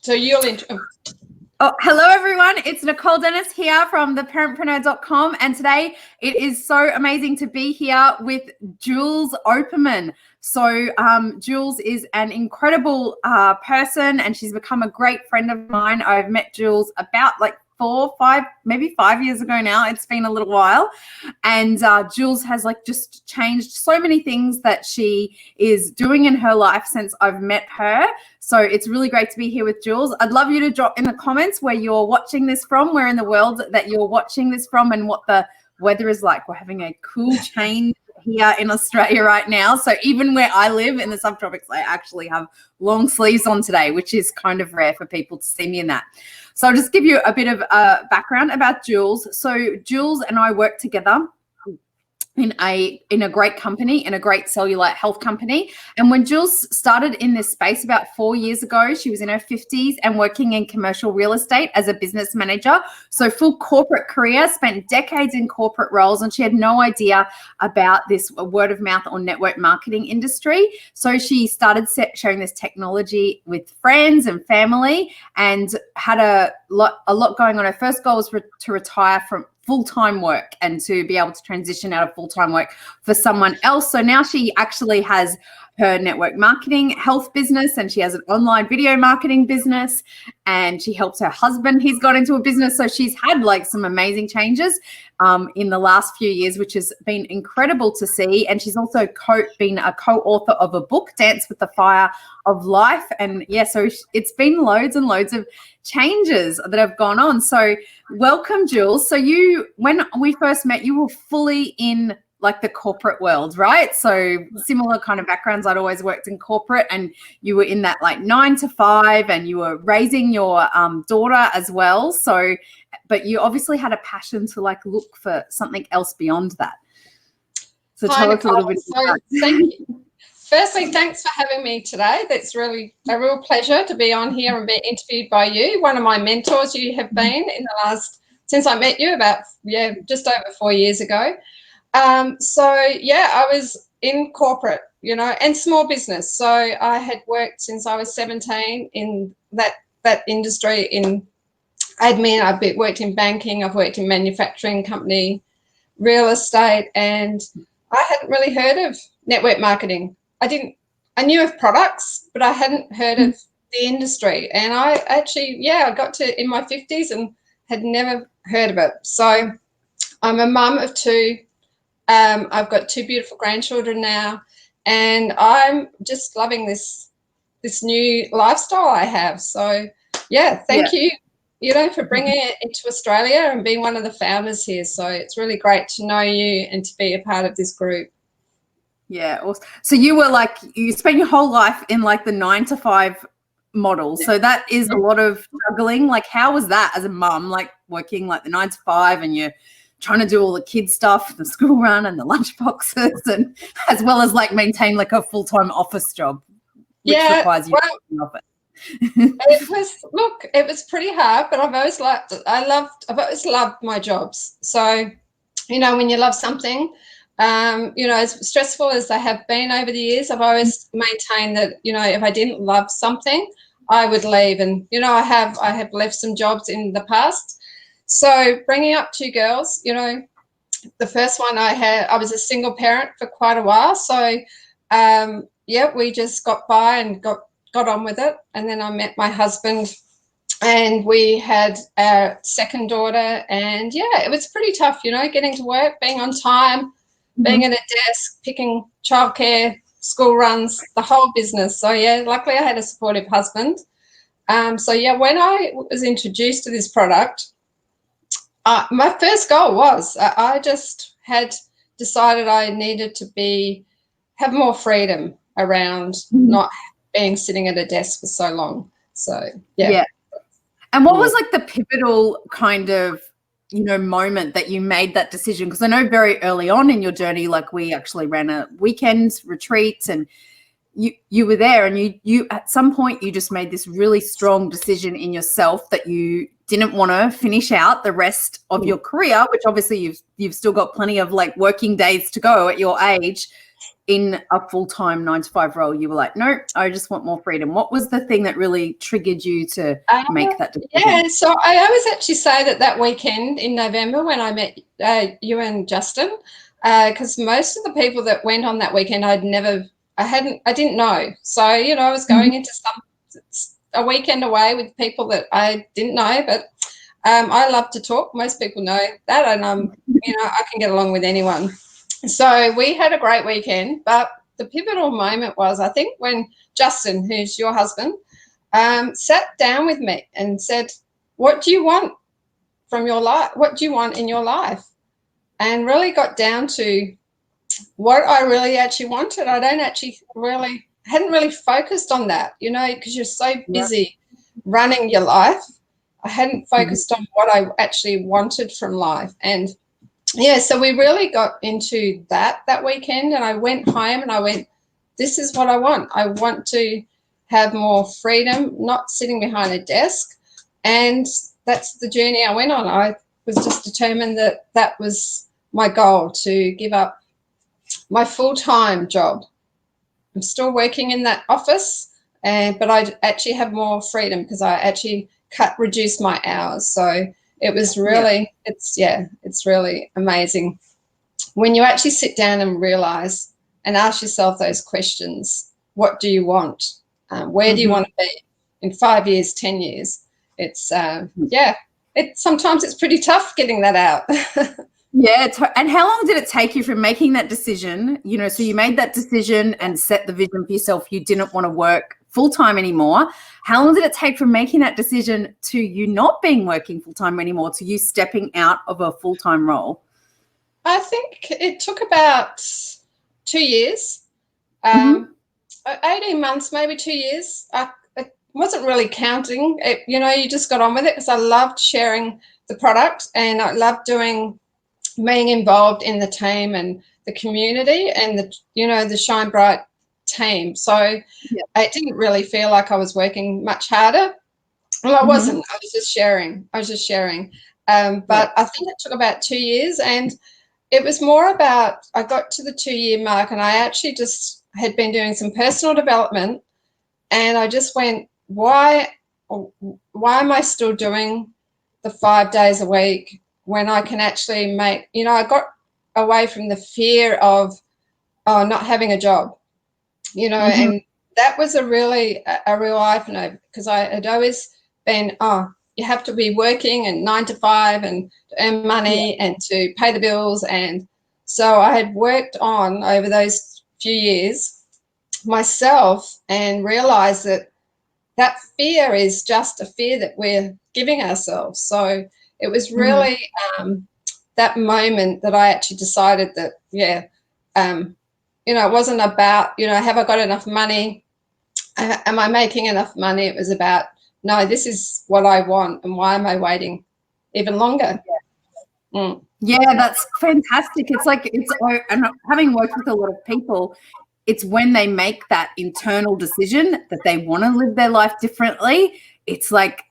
So you'll Oh, hello everyone. It's Nicole Dennis here from theparentpreneur.com, and today it is so amazing to be here with Jules Opperman. So Jules is an incredible person, and she's become a great friend of mine. I've met Jules about like maybe 5 years ago now. It's been a little while, and Jules has like just changed so many things that she is doing in her life since I've met her. So it's really great to be here with Jules. I'd love you to drop in the comments where you're watching this from, where in the world that you're watching this from, and what the weather is like. We're having a cool change here in Australia right now. So even where I live in the subtropics, I actually have long sleeves on today, which is kind of rare for people to see me in that. So I'll just give you a bit of background about Jules. So Jules and I work together in a great company, in a great cellular health company. And when Jules started in this space about 4 years ago, she was in her 50s and working in commercial real estate as a business manager. So full corporate career, spent decades in corporate roles, and she had no idea about this word of mouth or network marketing industry. So she started sharing this technology with friends and family, and had a lot going on. Her first goal was to retire from full-time work and to be able to transition out of full-time work for someone else. So now she actually has her network marketing health business, and she has an online video marketing business, and she helps her husband. He's got into a business. So she's had like some amazing changes in the last few years, which has been incredible to see. And she's also been a co-author of a book, Dance with the Fire of Life. And yeah, so it's been loads and loads of changes that have gone on. So welcome, Jules. So when we first met, you were fully in like the corporate world, right? So similar kind of backgrounds. I'd always worked in corporate, and you were in that like 9 to 5, and you were raising your daughter as well. So, but you obviously had a passion to like look for something else beyond that. So tell us a little bit about that. Thank you. Firstly, thanks for having me today. That's really a real pleasure to be on here and be interviewed by you. One of my mentors you have been since I met you about, just over 4 years ago. I was in corporate, and small business. So I had worked since I was 17 in that industry in admin. I've worked in banking. I've worked in manufacturing company, real estate, and I hadn't really heard of network marketing. I knew of products, but I hadn't heard of the industry. And I actually, I got to in my 50s and had never heard of it. So I'm a mum of 2. I've got 2 beautiful grandchildren now, and I'm just loving this new lifestyle I have. So thank you, for bringing it into Australia and being one of the founders here. So it's really great to know you and to be a part of this group. Yeah, awesome. So you spent your whole life in like the 9 to 5 model. So that is a lot of juggling. Like, how was that as a mum, like working like the 9 to 5, and you're trying to do all the kids stuff, the school run and the lunch boxes, and as well as like maintain like a full-time office job, which requires you to be in office. It was pretty hard, but I've always loved my jobs. So, when you love something, as stressful as they have been over the years, I've always maintained that, if I didn't love something, I would leave. And, I have left some jobs in the past. So bringing up 2 girls, the first one I was a single parent for quite a while. So, we just got by and got on with it. And then I met my husband, and we had our second daughter. And, it was pretty tough, getting to work, being on time, being at a desk, picking childcare, school runs, the whole business. So, luckily I had a supportive husband. When I was introduced to this product, my first goal was I just had decided I needed to have more freedom around not being sitting at a desk for so long. So, yeah. And what was like the pivotal kind of, moment that you made that decision? Because I know very early on in your journey, like we actually ran a weekend retreat, and you were there, and you at some point you just made this really strong decision in yourself that you didn't want to finish out the rest of your career, which obviously you've still got plenty of like working days to go at your age, in a full-time 9-to-5 role, you were like, no, I just want more freedom? What was the thing that really triggered you to make that decision? Yeah, so I always actually say that weekend in November when I met you and Justin, because most of the people that went on that weekend I didn't know. So, I was going into a weekend away with people that I didn't know, but I love to talk. Most people know that, and I can get along with anyone. So we had a great weekend, but the pivotal moment was, I think, when Justin, who's your husband, sat down with me and said, what do you want from your life? What do you want in your life? And really got down to what I really actually wanted. I hadn't really focused on that, because you're so busy running your life. I hadn't focused on what I actually wanted from life. And yeah, so we really got into that weekend, and I went home and I went, this is what I want. I want to have more freedom, not sitting behind a desk. And that's the journey I went on. I was just determined that was my goal, to give up my full-time job. I'm still working in that office, but I actually have more freedom because I actually reduced my hours. So it was really, it's really amazing when you actually sit down and realize and ask yourself those questions. What do you want? Where do you want to be in 5 years, 10 years? It's, sometimes it's pretty tough getting that out. Yeah. And how long did it take you from making that decision? So you made that decision and set the vision for yourself. You didn't want to work full-time anymore. How long did it take from making that decision to you not being working full-time anymore, to you stepping out of a full-time role? I think it took about 2 years, 18 months, maybe 2 years. I wasn't really counting. You just got on with it because I loved sharing the product, and I loved being involved in the team and the community and the Shine Bright team. So it didn't really feel like I was working much harder. Well, I wasn't. I was just sharing. But I think it took about 2 years, and it was more about, I got to the 2-year mark, and I actually just had been doing some personal development, and I just went, why am I still doing the 5 days a week when I can actually make, I got away from the fear of not having a job, and that was a real eye-opener, because I had always been, you have to be working and 9 to 5 and to earn money and to pay the bills. And so I had worked on over those few years myself and realized that fear is just a fear that we're giving ourselves. So it was really that moment that I actually decided that, it wasn't about, have I got enough money? Am I making enough money? It was about, no, this is what I want, and why am I waiting even longer? Yeah, that's fantastic. It's like, and having worked with a lot of people, it's when they make that internal decision that they want to live their life differently, it's like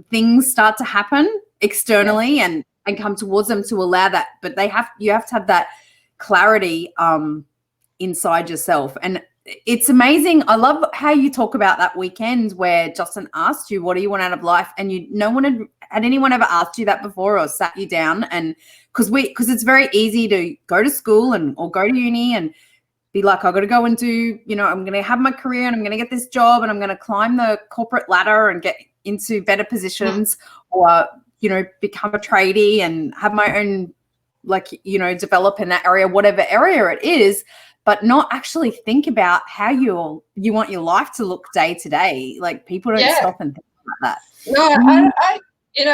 things start to happen externally and come towards them to allow that. But you have to have that clarity inside yourself. And it's amazing. I love how you talk about that weekend where Justin asked you, what do you want out of life? And no one had anyone ever asked you that before or sat you down? And because it's very easy to go to school or go to uni and be like, I've got to go and do, I'm going to have my career and I'm going to get this job and I'm going to climb the corporate ladder and get into better positions or, become a tradie and have my own, develop in that area, whatever area it is, but not actually think about how you want your life to look day to day. Like, people don't stop and think about that. No, I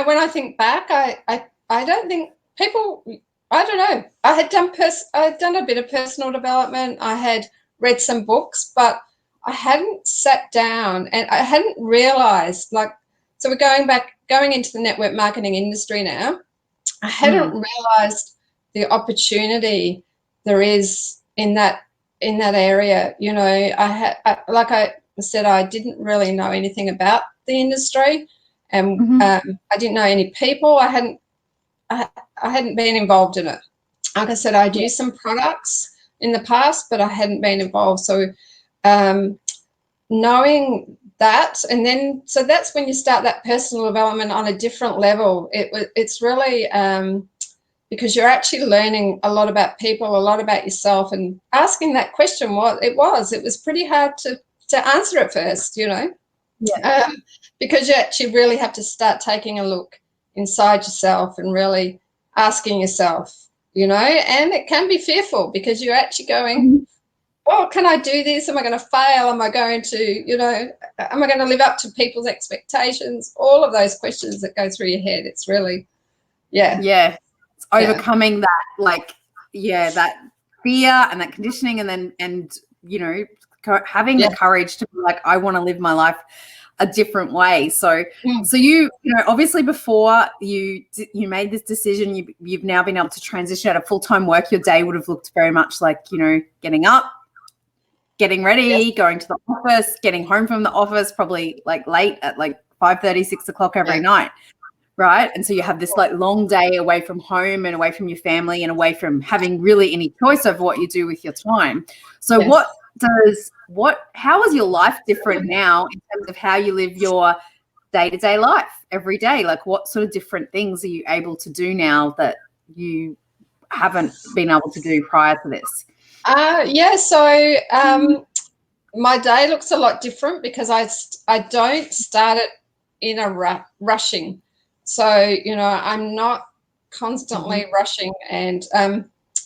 when I think back, I don't think people, I don't know. I had done a bit of personal development. I had read some books, but I hadn't sat down and I hadn't realized, so we're going into the network marketing industry now. I hadn't realized the opportunity there is in that area. Like I said, I didn't really know anything about the industry, and I didn't know any people. I hadn't been involved in it. Like I said, I'd used some products. in the past, but I hadn't been involved. So knowing that, and then so that's when you start that personal development on a different level. It's really because you're actually learning a lot about people, a lot about yourself, and asking that question. What it was pretty hard to answer at first, you know. Yeah. Because you actually really have to start taking a look inside yourself and really asking yourself, you know, and it can be fearful because you're actually going, oh, can I do this? Am I going to fail? Am I going to, you know, am I going to live up to people's expectations? All of those questions that go through your head. It's really, yeah, it's overcoming that, like, that fear and that conditioning, and you know, having the courage to be like, I want to live my life a different way. So you know, obviously before you made this decision, you've now been able to transition out of full-time work. Your day would have looked very much like, you know, getting up, getting ready, going to the office, getting home from the office, probably like late at like 5:30, 6 o'clock every night. Right. And so you have this like long day away from home and away from your family and away from having really any choice over what you do with your time. So how is your life different now in terms of how you live your day-to-day life every day? Like, what sort of different things are you able to do now that you haven't been able to do prior to this? So my day looks a lot different because I don't start it in a rushing. So, you know, I'm not constantly rushing. And,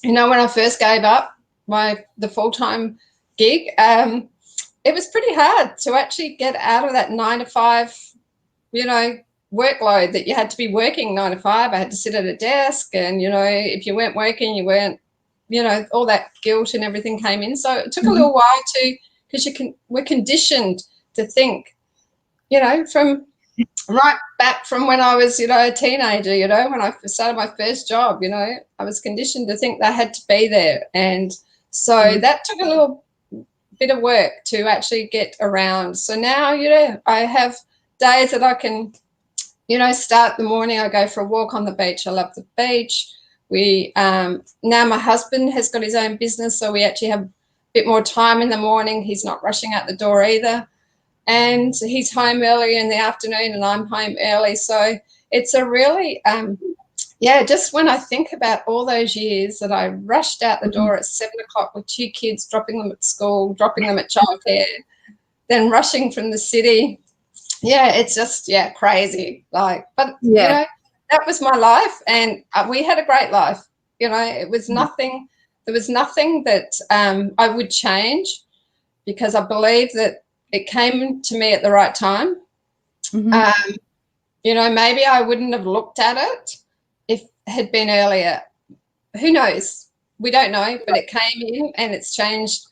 you know, when I first gave up the full-time gig, it was pretty hard to actually get out of that 9 to 5, you know, workload that you had to be working 9 to 5. I had to sit at a desk, and, you know, if you weren't working, you weren't, you know, all that guilt and everything came in. So it took a little while because we're conditioned to think, you know, from right back from when I was, you know, a teenager, you know, when I started my first job, you know, I was conditioned to think that I had to be there. And so that took a little bit of work to actually get around. So now, you know, I have days that I can, you know, start the morning. I go for a walk on the beach. I love the beach. Now my husband has got his own business, so we actually have a bit more time in the morning. He's not rushing out the door either. And he's home early in the afternoon and I'm home early. So it's a really, just when I think about all those years that I rushed out the door at 7 o'clock with 2 kids, dropping them at school, dropping them at childcare, then rushing from the city. Yeah, it's just, crazy. Like, but, you know, that was my life, and we had a great life. You know, it was nothing, there was nothing that I would change, because I believe that it came to me at the right time. You know, maybe I wouldn't have looked at it if it had been earlier. Who knows? We don't know, but it came in and it's changed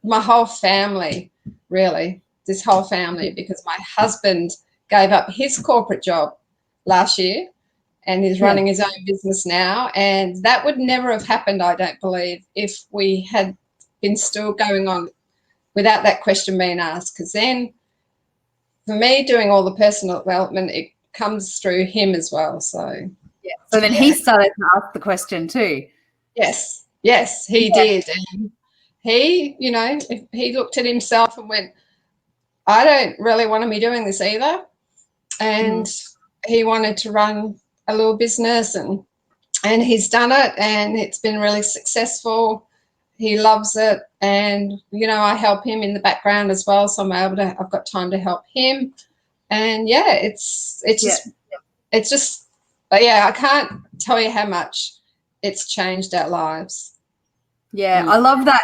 my whole family, really, this whole family, because my husband gave up his corporate job last year and he's running his own business now. And that would never have happened, I don't believe, if we had been still going on without that question being asked. Because then, for me, doing all the personal development, it comes through him as well. So so then he started to ask the question too. Yes, he did. And he, you know, he looked at himself and went, I don't really want to be doing this either. And he wanted to run a little business, and he's done it, and it's been really successful. He loves it, and, you know, I help him in the background as well, so I've got time to help him. And it's just, but I can't tell you how much it's changed our lives. I love that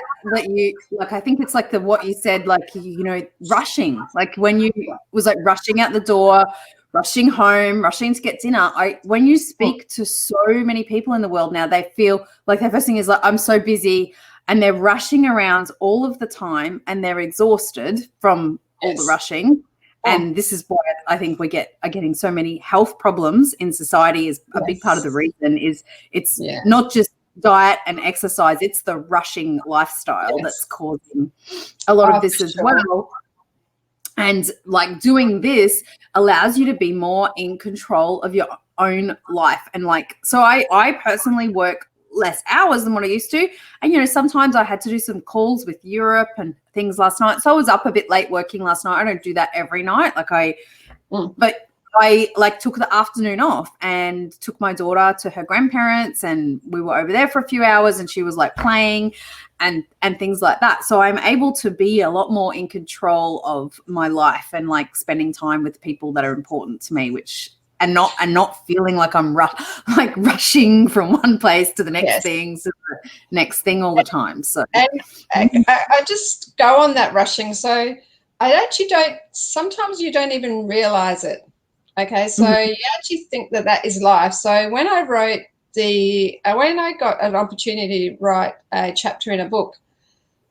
you, like, I think it's like what you said, like, you know, rushing, like when you was like rushing out the door, rushing home, rushing to get dinner. When you speak to so many people in the world now, they feel like their first thing is like, I'm so busy, and they're rushing around all of the time, and they're exhausted from all the rushing. And this is why I think are getting so many health problems in society. Is a big part of the reason is it's not just diet and exercise, it's the rushing lifestyle that's causing a lot of this as well. And like doing this allows you to be more in control of your own life. And like, so I personally work less hours than what I used to. And, sometimes I had to do some calls with Europe and things last night. So I was up a bit late working last night. I don't do that every night. But I took the afternoon off and took my daughter to her grandparents, and we were over there for a few hours, and she was playing and things like that. So I'm able to be a lot more in control of my life and spending time with people that are important to me, and not feeling like I'm rushing from one place to the next thing to the next thing all the time. So and I just go on that rushing. So I actually sometimes you don't even realize it. Okay, so you actually think that is life. So when I got an opportunity to write a chapter in a book,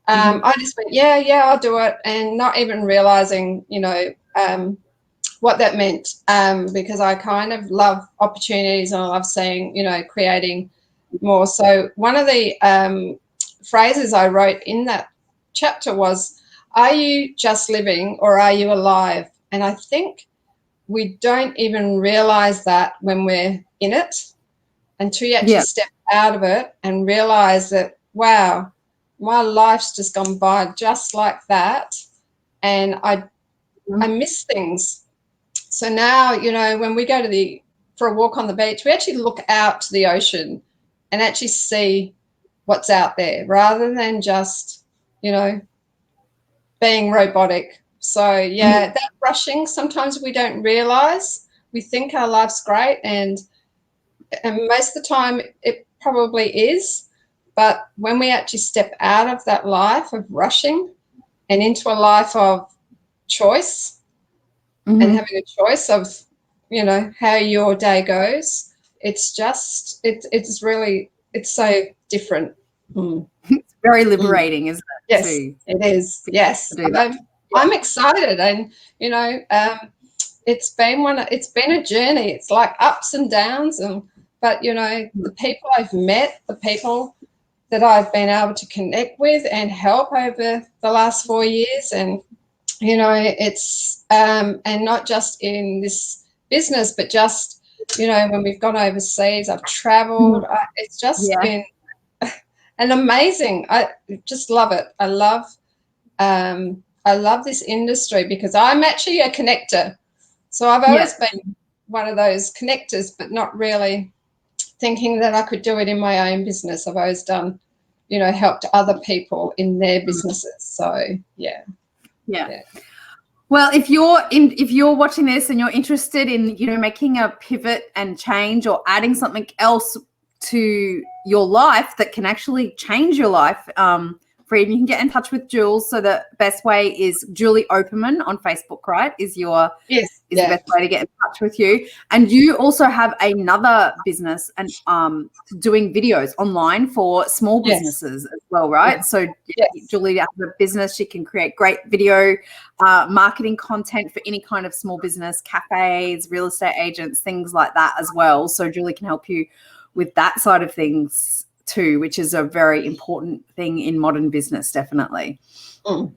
I just went, yeah, I'll do it, and not even realizing, what that meant, because I kind of love opportunities and I love seeing, creating more. So one of the phrases I wrote in that chapter was, "Are you just living or are you alive?" And I think we don't even realize that when we're in it until you actually step out of it and realize that, wow, my life's just gone by just like that, and I miss things. So now, when we go for a walk on the beach, we actually look out to the ocean and actually see what's out there rather than just, being robotic. So, that rushing, sometimes we don't realize. We think our life's great, and most of the time it probably is. But when we actually step out of that life of rushing and into a life of choice and having a choice of, how your day goes, it's just, it's so different. It's very liberating, isn't it? Yes, it is. Yes. I'm excited, and, it's been a journey. It's like ups and downs, but the people I've met, the people that I've been able to connect with and help over the last 4 years, and it's and not just in this business, but just when we've gone overseas, I've traveled. It's just been an amazing. I just love it. I love this industry because I'm actually a connector. So I've always been one of those connectors, but not really thinking that I could do it in my own business. I've always done, helped other people in their businesses. So yeah. Well, if you're watching this and you're interested in, making a pivot and change or adding something else to your life that can actually change your life, you can get in touch with Jules. So the best way is Julie Operman on Facebook, right? Is the best way to get in touch with you. And you also have another business and doing videos online for small businesses as well, right? So Julie has a business. She can create great video marketing content for any kind of small business, cafes, real estate agents, things like that as well. So Julie can help you with that side of things too, which is a very important thing in modern business, definitely. And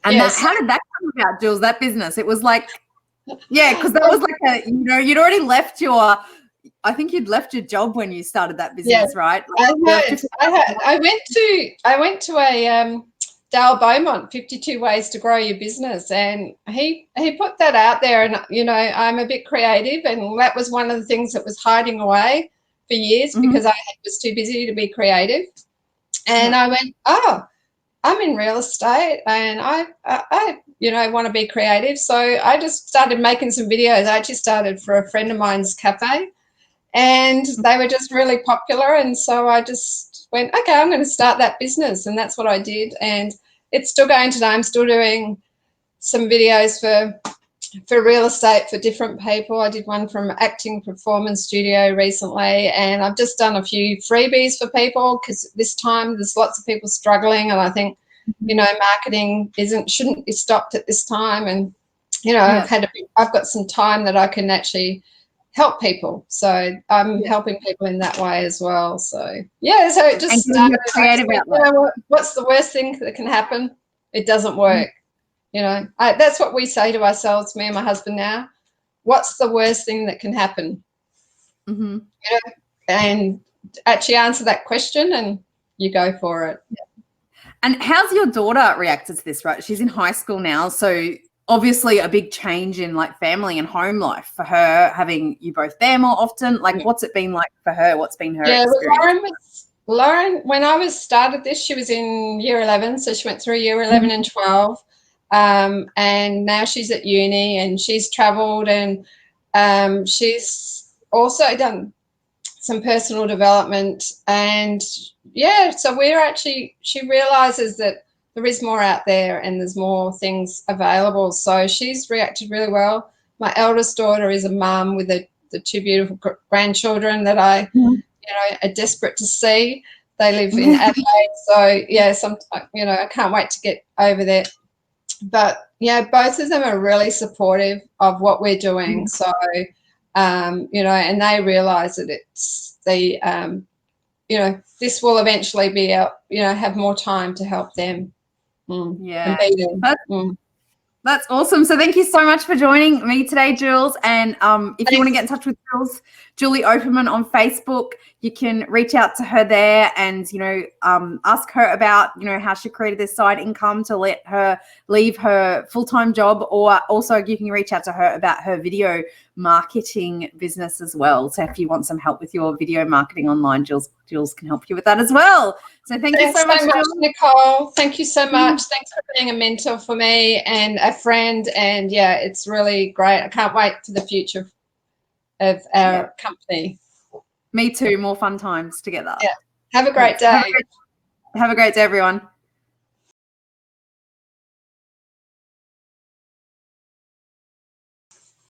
how did that come about, Jules, that business? It was because that was you'd already left I think you'd left your job when you started that business, right? I went to a Dale Beaumont, 52 Ways to Grow Your Business, and he put that out there, and I'm a bit creative, and that was one of the things that was hiding away for years because I was too busy to be creative. And I went, I'm in real estate and I want to be creative. So I just started making some videos. I actually started for a friend of mine's cafe, and they were just really popular. And so I just went, okay, I'm going to start that business. And that's what I did. And it's still going today. I'm still doing some videos for real estate for different people. I did one from Acting Performance Studio recently, and I've just done a few freebies for people because this time there's lots of people struggling, and I think marketing shouldn't be stopped at this time. And I've got some time that I can actually help people, so I'm helping people in that way as well. So so it just started. What's the worst thing that can happen? It doesn't work. That's what we say to ourselves, me and my husband now. What's the worst thing that can happen? And actually answer that question, and you go for it. And how's your daughter reacted to this, right? She's in high school now, so obviously a big change in like family and home life for her, having you both there more often. Like, what's it been like for her? What's been her experience? Lauren, when I started this, she was in year 11, so she went through year 11 and 12. And now she's at uni, and she's traveled, and she's also done some personal development. And yeah, so she realizes that there is more out there and there's more things available. So she's reacted really well. My eldest daughter is a mum with the two beautiful grandchildren that I are desperate to see. They live in Adelaide, so yeah, I can't wait to get over there. But yeah, both of them are really supportive of what we're doing. So and they realise that it's the this will eventually be have more time to help them. Yeah, and be them. That's awesome. So thank you so much for joining me today, Jules. And if you want to get in touch with Jules, Julie Operman on Facebook, you can reach out to her there and, ask her about, how she created this side income to let her leave her full-time job, or also you can reach out to her about her video marketing business as well. So if you want some help with your video marketing online, Jules can help you with that as well. So thank you so much, Nicole. Thank you so much. Thanks for being a mentor for me and a friend. And yeah, it's really great. I can't wait for the future of our company. Me too. More fun times together. Yeah. Have a great day. Have a great day, everyone.